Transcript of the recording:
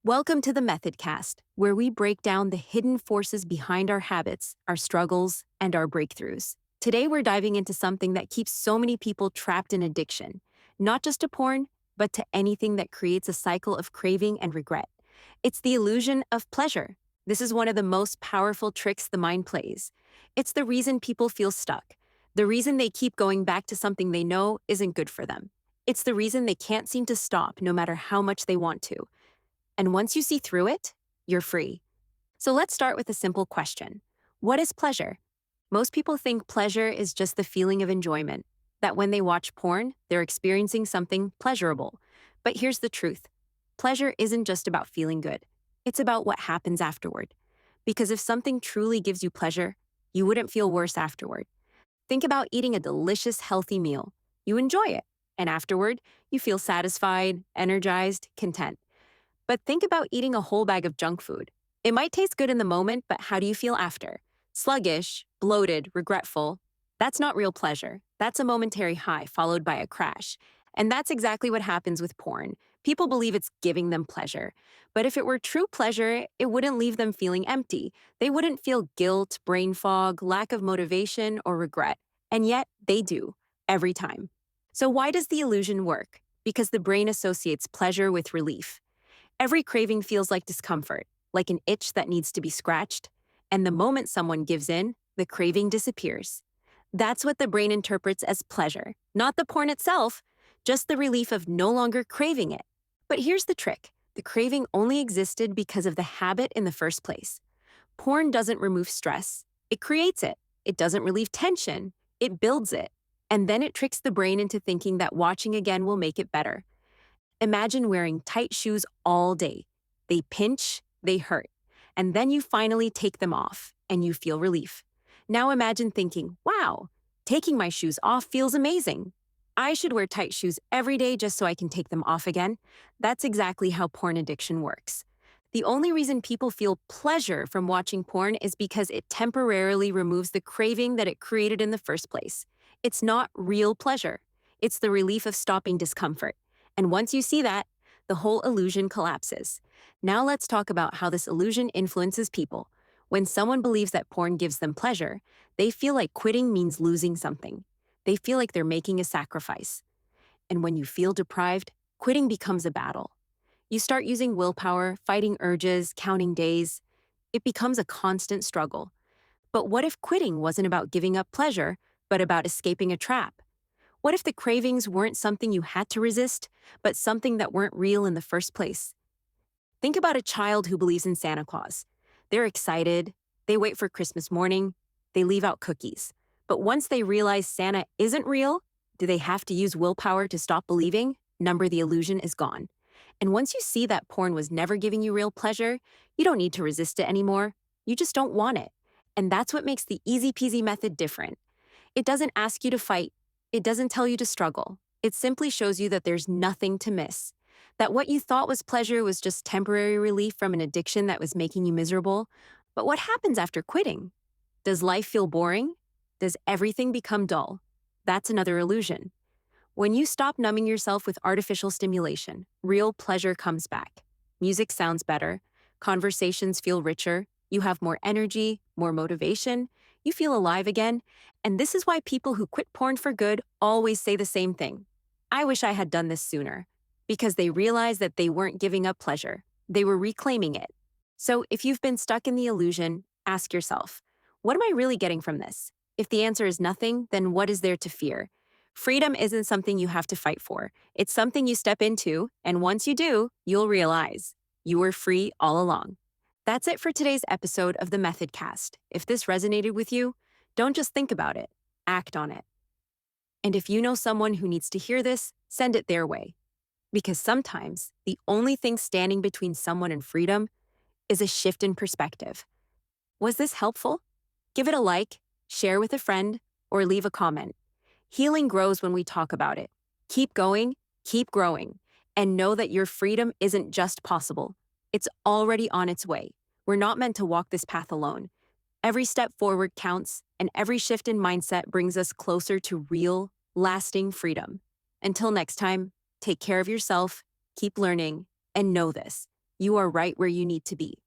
Welcome to the Methodcast, where we break down the hidden forces behind our habits, our struggles, and our breakthroughs. Today, we're diving into something that keeps so many people trapped in addiction, not just to porn, but to anything that creates a cycle of craving and regret. It's the illusion of pleasure. This is one of the most powerful tricks the mind plays. It's the reason people feel stuck, the reason they keep going back to something they know isn't good for them. It's the reason they can't seem to stop no matter how much they want to. And once you see through it, you're free. So let's start with a simple question. What is pleasure? Most people think pleasure is just the feeling of enjoyment, that when they watch porn, they're experiencing something pleasurable. But here's the truth. Pleasure isn't just about feeling good. It's about what happens afterward. Because if something truly gives you pleasure, you wouldn't feel worse afterward. Think about eating a delicious, healthy meal. You enjoy it. And afterward, you feel satisfied, energized, content. But think about eating a whole bag of junk food. It might taste good in the moment, but how do you feel after? Sluggish, bloated, regretful. That's not real pleasure. That's a momentary high followed by a crash. And that's exactly what happens with porn. People believe it's giving them pleasure. But if it were true pleasure, it wouldn't leave them feeling empty. They wouldn't feel guilt, brain fog, lack of motivation, or regret. And yet, they do, every time. So why does the illusion work? Because the brain associates pleasure with relief. Every craving feels like discomfort, like an itch that needs to be scratched, and the moment someone gives in, the craving disappears. That's what the brain interprets as pleasure, not the porn itself, just the relief of no longer craving it. But here's the trick. The craving only existed because of the habit in the first place. Porn doesn't remove stress. It creates it. It doesn't relieve tension. It builds it. And then it tricks the brain into thinking that watching again will make it better. Imagine wearing tight shoes all day. They pinch, they hurt. And then you finally take them off, and you feel relief. Now imagine thinking, wow, taking my shoes off feels amazing. I should wear tight shoes every day just so I can take them off again. That's exactly how porn addiction works. The only reason people feel pleasure from watching porn is because it temporarily removes the craving that it created in the first place. It's not real pleasure. It's the relief of stopping discomfort. And once you see that, the whole illusion collapses. Now let's talk about how this illusion influences people. When someone believes that porn gives them pleasure, they feel like quitting means losing something. They feel like they're making a sacrifice. And when you feel deprived, quitting becomes a battle. You start using willpower, fighting urges, counting days. It becomes a constant struggle. But what if quitting wasn't about giving up pleasure, but about escaping a trap? What if the cravings weren't something you had to resist, but something that weren't real in the first place? Think about a child who believes in Santa Claus. They're excited, they wait for Christmas morning, they leave out cookies. But once they realize Santa isn't real, do they have to use willpower to stop believing? Number, the illusion is gone. And once you see that porn was never giving you real pleasure, you don't need to resist it anymore. You just don't want it. And that's what makes the easy peasy method different. It doesn't ask you to fight. It doesn't tell you to struggle. It simply shows you that there's nothing to miss. That what you thought was pleasure was just temporary relief from an addiction that was making you miserable. But what happens after quitting? Does life feel boring? Does everything become dull? That's another illusion. When you stop numbing yourself with artificial stimulation, real pleasure comes back. Music sounds better. Conversations feel richer. You have more energy, more motivation. You feel alive again. And this is why people who quit porn for good always say the same thing. I wish I had done this sooner. Because they realized that they weren't giving up pleasure. They were reclaiming it. So if you've been stuck in the illusion, ask yourself, what am I really getting from this? If the answer is nothing, then what is there to fear? Freedom isn't something you have to fight for. It's something you step into, and once you do, you'll realize you were free all along. That's it for today's episode of the Methodcast. If this resonated with you, don't just think about it, act on it. And if you know someone who needs to hear this, send it their way. Because sometimes the only thing standing between someone and freedom is a shift in perspective. Was this helpful? Give it a like, share with a friend, or leave a comment. Healing grows when we talk about it. Keep going, keep growing, and know that your freedom isn't just possible. It's already on its way. We're not meant to walk this path alone. Every step forward counts, and every shift in mindset brings us closer to real, lasting freedom. Until next time, take care of yourself, keep learning, and know this. you are right where you need to be.